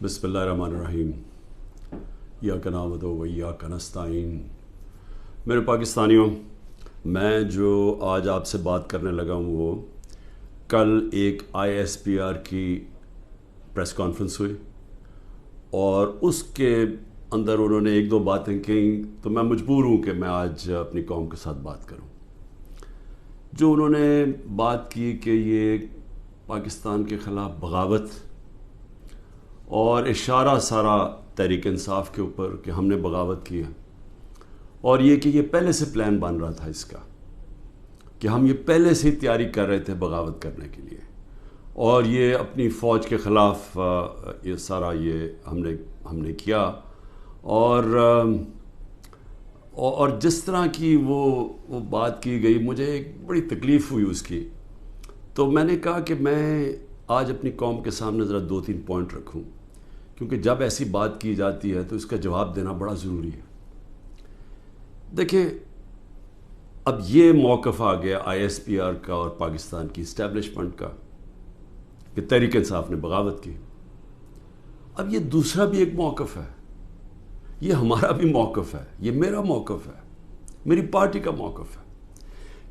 بسم اللہ الرحمن الرحیم ایاک نعبد و ایاک نستعین۔ میرے پاکستانیوں، میں جو آج آپ سے بات کرنے لگا ہوں وہ کل ایک ISPR کی پریس کانفرنس ہوئی اور اس کے اندر انہوں نے ایک دو باتیں کہیں تو میں مجبور ہوں کہ میں آج اپنی قوم کے ساتھ بات کروں۔ جو انہوں نے بات کی کہ یہ پاکستان کے خلاف بغاوت اور اشارہ سارا تحریک انصاف کے اوپر کہ ہم نے بغاوت کی ہے، اور یہ کہ یہ پہلے سے پلان بن رہا تھا اس کا کہ ہم یہ پہلے سے ہی تیاری کر رہے تھے بغاوت کرنے کے لیے، اور یہ اپنی فوج کے خلاف یہ سارا یہ ہم نے کیا، اور جس طرح کی وہ بات کی گئی مجھے ایک بڑی تکلیف ہوئی اس کی۔ تو میں نے کہا کہ میں آج اپنی قوم کے سامنے ذرا 2-3 پوائنٹ رکھوں، کیونکہ جب ایسی بات کی جاتی ہے تو اس کا جواب دینا بڑا ضروری ہے۔ دیکھیں، اب یہ موقف آ گیا ISPR کا اور پاکستان کی اسٹیبلشمنٹ کا کہ تحریک انصاف نے بغاوت کی۔ اب یہ دوسرا بھی ایک موقف ہے، یہ ہمارا بھی موقف ہے، یہ میرا موقف ہے، میری پارٹی کا موقف ہے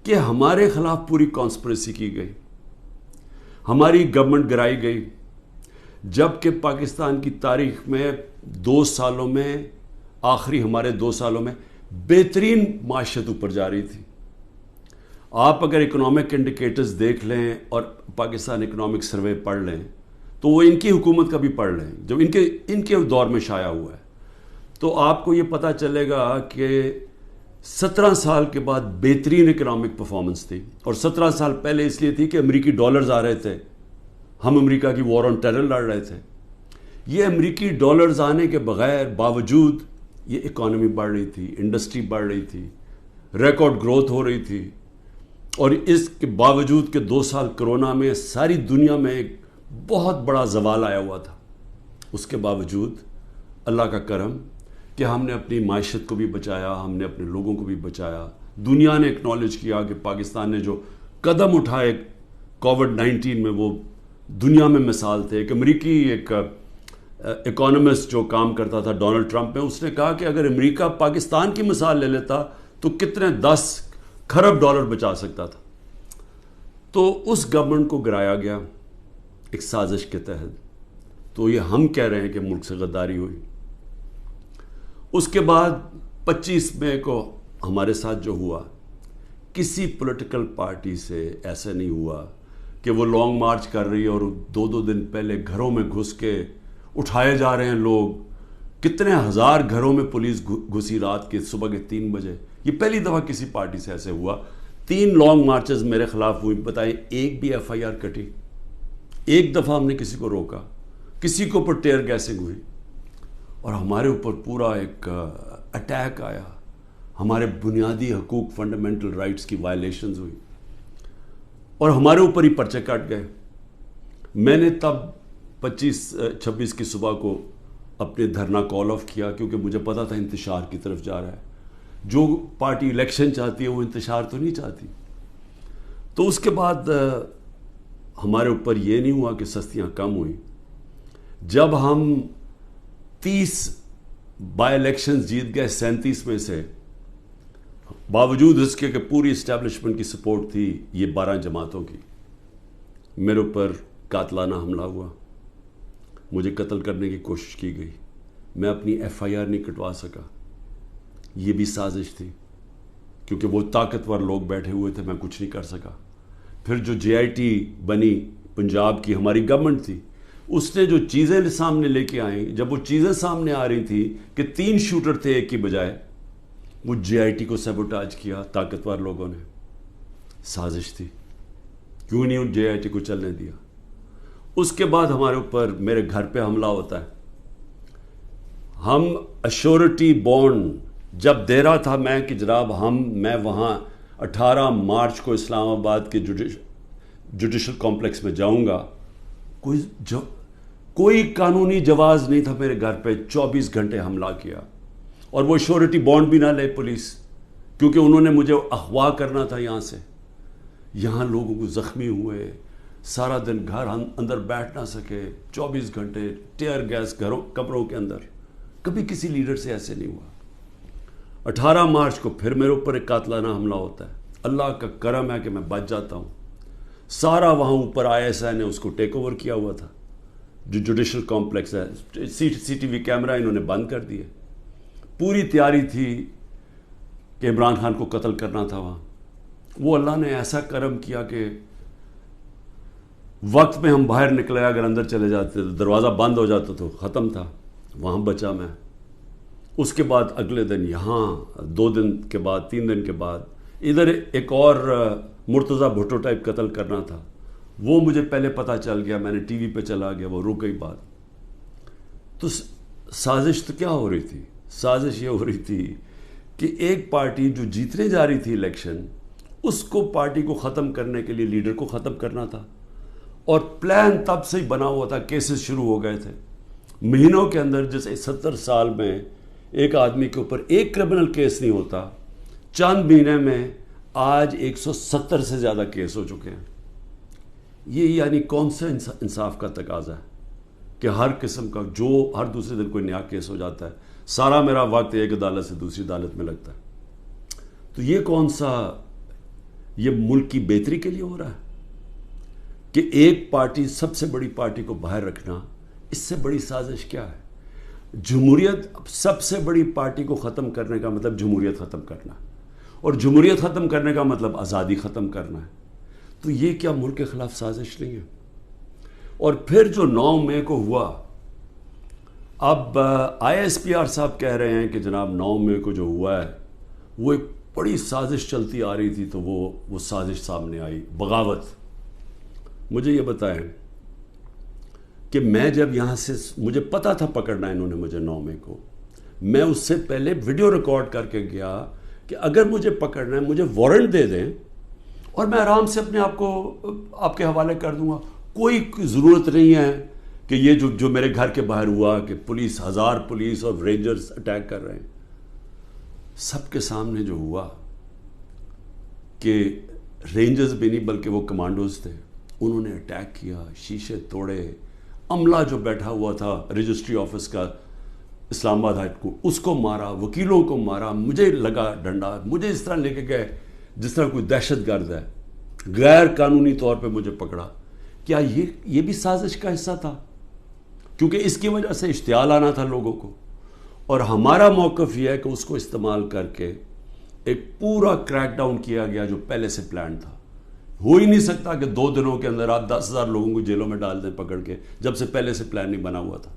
کہ ہمارے خلاف پوری کانسپریسی کی گئی، ہماری گورنمنٹ گرائی گئی، جبکہ پاکستان کی تاریخ میں 2 سالوں میں آخری ہمارے 2 سالوں میں بہترین معیشت اوپر جا رہی تھی۔ آپ اگر اکنامک انڈیکیٹرز دیکھ لیں اور پاکستان اکنامک سروے پڑھ لیں تو وہ ان کی حکومت کا بھی پڑھ لیں جو ان کے دور میں شائع ہوا ہے، تو آپ کو یہ پتہ چلے گا کہ 17 سال کے بعد بہترین اکنامک پرفارمنس تھی، اور 17 سال پہلے اس لیے تھی کہ امریکی ڈالرز آ رہے تھے، ہم امریکہ کی وار آن ٹیرر لڑ رہے تھے۔ یہ امریکی ڈالرز آنے کے باوجود یہ اکانومی بڑھ رہی تھی، انڈسٹری بڑھ رہی تھی، ریکارڈ گروتھ ہو رہی تھی، اور اس کے باوجود کہ 2 سال کرونا میں ساری دنیا میں ایک بہت بڑا زوال آیا ہوا تھا، اس کے باوجود اللہ کا کرم کہ ہم نے اپنی معیشت کو بھی بچایا، ہم نے اپنے لوگوں کو بھی بچایا۔ دنیا نے اکنالج کیا کہ پاکستان نے جو قدم اٹھائے کووڈ-19 میں وہ دنیا میں مثال تھے۔ ایک امریکی ایک اکانومسٹ جو کام کرتا تھا ڈونلڈ ٹرمپ میں، اس نے کہا کہ اگر امریکہ پاکستان کی مثال لے لیتا تو کتنے 10 کھرب ڈالر بچا سکتا تھا۔ تو اس گورنمنٹ کو گرایا گیا ایک سازش کے تحت، تو یہ ہم کہہ رہے ہیں کہ ملک سے غداری ہوئی۔ اس کے بعد 25 مئی کو ہمارے ساتھ جو ہوا، کسی پولیٹیکل پارٹی سے ایسا نہیں ہوا کہ وہ لانگ مارچ کر رہی ہے اور 2 دن پہلے گھروں میں گھس کے اٹھائے جا رہے ہیں لوگ، کتنے ہزار گھروں میں پولیس گھسی رات کے صبح کے 3 بجے۔ یہ پہلی دفعہ کسی پارٹی سے ایسے ہوا۔ 3 لانگ مارچز میرے خلاف ہوئی، بتائیں ایک بھی FIR کٹی؟ ایک دفعہ ہم نے کسی کو روکا؟ کسی کے اوپر ٹیئر گیسنگ ہوئی؟ اور ہمارے اوپر پورا ایک اٹیک آیا، ہمارے بنیادی حقوق فنڈامنٹل رائٹس کی وائلیشنز ہوئی، اور ہمارے اوپر ہی پرچے کٹ گئے۔ میں نے تب 26 کی صبح کو اپنے دھرنا کال آف کیا، کیونکہ مجھے پتا تھا انتشار کی طرف جا رہا ہے۔ جو پارٹی الیکشن چاہتی ہے وہ انتشار تو نہیں چاہتی۔ تو اس کے بعد ہمارے اوپر یہ نہیں ہوا کہ سستیاں کم ہوئیں، جب ہم 30 بائی الیکشنز جیت گئے 37 میں سے، باوجود اس کے کہ پوری اسٹیبلشمنٹ کی سپورٹ تھی یہ 12 جماعتوں کی، میرے اوپر قاتلانہ حملہ ہوا، مجھے قتل کرنے کی کوشش کی گئی، میں اپنی FIR نہیں کٹوا سکا۔ یہ بھی سازش تھی، کیونکہ وہ طاقتور لوگ بیٹھے ہوئے تھے، میں کچھ نہیں کر سکا۔ پھر جو JIT بنی پنجاب کی ہماری گورنمنٹ تھی، اس نے جو چیزیں سامنے لے کے آئیں، جب وہ چیزیں سامنے آ رہی تھی کہ 3 شوٹر تھے ایک کی بجائے، وہ JIT کو سیبوٹاج کیا طاقتور لوگوں نے۔ سازش تھی، کیوں نہیں ان JIT کو چلنے دیا۔ اس کے بعد ہمارے اوپر میرے گھر پہ حملہ ہوتا ہے۔ ہم ایشورٹی بانڈ جب دے رہا تھا میں کہ جناب میں وہاں 18 مارچ کو اسلام آباد کے جوڈیشل کمپلیکس میں جاؤں گا، کوئی قانونی جواز نہیں تھا میرے گھر پہ، 24 گھنٹے حملہ کیا، اور وہ ایشورٹی بانڈ بھی نہ لے پولیس، کیونکہ انہوں نے مجھے اغوا کرنا تھا یہاں سے۔ یہاں لوگوں کو زخمی ہوئے، سارا دن گھر اندر بیٹھ نہ سکے، 24 گھنٹے ٹیئر گیس گھروں کمروں کے اندر. کبھی کسی لیڈر سے ایسے نہیں ہوا. 18 مارچ کو پھر میرے اوپر ایک قاتلانہ حملہ ہوتا ہے. اللہ کا کرم ہے کہ میں بچ جاتا ہوں. سارا وہاں اوپر ISI نے اس کو ٹیک اوور کیا ہوا تھا، جو جوڈیشل کمپلیکس ہے. CCTV کیمرہ انہوں نے بند کر دیے. پوری تیاری تھی کہ عمران خان کو قتل کرنا تھا وہاں. وہ اللہ نے ایسا کرم کیا کہ وقت میں ہم باہر نکلے، اگر اندر چلے جاتے تو دروازہ بند ہو جاتا تو ختم تھا. وہاں بچا میں. اس کے بعد اگلے دن یہاں، 2 دن کے بعد 3 دن کے بعد ادھر ایک اور مرتضیٰ بھٹو ٹائپ قتل کرنا تھا. وہ مجھے پہلے پتہ چل گیا، میں نے ٹی وی پہ چلا گیا، وہ رک گئی بات. تو سازش تو کیا ہو رہی تھی؟ سازش یہ ہو رہی تھی کہ ایک پارٹی جو جیتنے جا رہی تھی الیکشن، اس کو پارٹی کو ختم کرنے کے لیے لیڈر کو ختم کرنا تھا. اور پلان تب سے ہی بنا ہوا تھا. کیسز شروع ہو گئے تھے مہینوں کے اندر. جیسے 70 سال میں ایک آدمی کے اوپر ایک کرمنل کیس نہیں ہوتا، چند مہینے میں آج 170 سے زیادہ کیس ہو چکے ہیں. یہ یعنی کون سا انصاف کا تقاضا ہے کہ ہر قسم کا جو ہر دوسرے دن کوئی نیا کیس ہو جاتا ہے. سارا میرا وقت ایک عدالت سے دوسری عدالت میں لگتا ہے. تو یہ کون سا، یہ ملک کی بہتری کے لیے ہو رہا ہے کہ ایک پارٹی، سب سے بڑی پارٹی کو باہر رکھنا؟ اس سے بڑی سازش کیا ہے؟ جمہوریت، سب سے بڑی پارٹی کو ختم کرنے کا مطلب جمہوریت ختم کرنا ہے، اور جمہوریت ختم کرنے کا مطلب آزادی ختم کرنا ہے. تو یہ کیا ملک کے خلاف سازش نہیں ہے؟ اور پھر جو 9 مئی کو ہوا، اب ISPR صاحب کہہ رہے ہیں کہ جناب 9 مئی کو جو ہوا ہے وہ ایک بڑی سازش چلتی آ رہی تھی، تو وہ سازش سامنے آئی، بغاوت. مجھے یہ بتائیں کہ میں جب یہاں سے، مجھے پتا تھا پکڑنا انہوں نے مجھے 9 مئی کو، میں اس سے پہلے ویڈیو ریکارڈ کر کے گیا کہ اگر مجھے پکڑنا ہے مجھے وارنٹ دے دیں اور میں آرام سے اپنے آپ کو آپ کے حوالے کر دوں گا. کوئی ضرورت نہیں ہے کہ یہ جو میرے گھر کے باہر ہوا کہ پولیس، 1000 پولیس اور رینجرز اٹیک کر رہے ہیں. سب کے سامنے جو ہوا کہ رینجرز بھی نہیں بلکہ وہ کمانڈوز تھے، انہوں نے اٹیک کیا، شیشے توڑے. عملہ جو بیٹھا ہوا تھا رجسٹری آفس کا اسلام آباد ہائی کو، اس کو مارا، وکیلوں کو مارا، مجھے لگا ڈنڈا، مجھے اس طرح لے کے گئے جس طرح کوئی دہشت گرد ہے. غیر قانونی طور پہ مجھے پکڑا. کیا یہ بھی سازش کا حصہ تھا؟ کیونکہ اس کی وجہ سے اشتعال آنا تھا لوگوں کو. اور ہمارا موقف یہ ہے کہ اس کو استعمال کر کے ایک پورا کریک ڈاؤن کیا گیا جو پہلے سے پلان تھا. ہو ہی نہیں سکتا کہ 2 دنوں کے اندر آپ 10,000 لوگوں کو جیلوں میں ڈال دیں پکڑ کے، جب سے پہلے سے پلان نہیں بنا ہوا تھا.